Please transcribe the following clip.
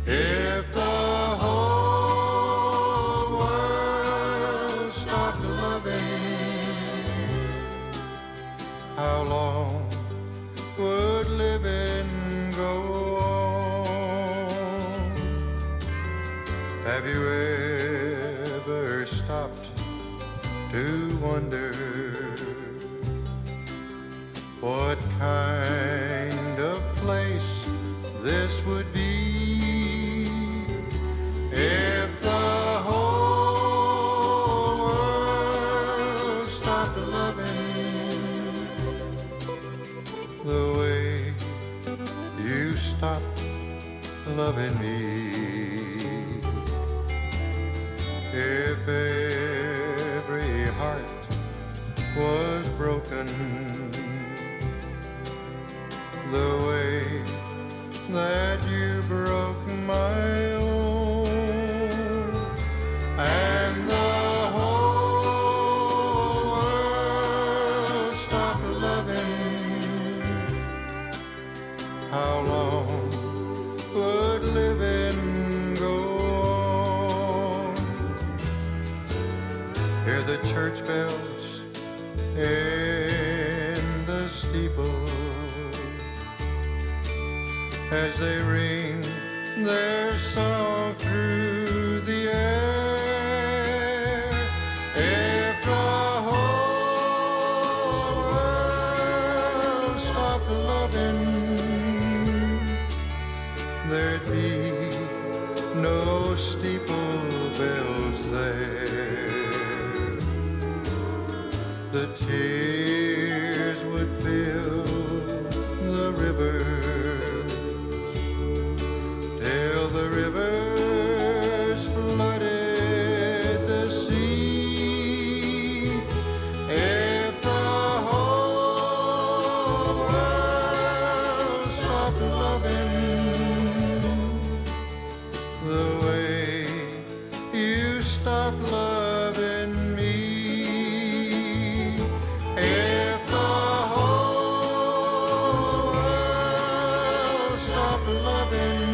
If the whole world stopped loving, how long would living go on? Have you ever stopped to wonder what kind of place this would be if the whole world stopped loving the way you stopped loving me? If every heart was broken the way that you broke my own, and the whole world stopped loving, how long would living go on? Hear the church bells in the steeple as they ring their song through the air. If the whole world stopped loving, there'd be no steeple bells there. The tears would fill the rivers till the rivers flooded the sea. If the whole world stopped loving the way you stopped loving me, if the whole world stopped loving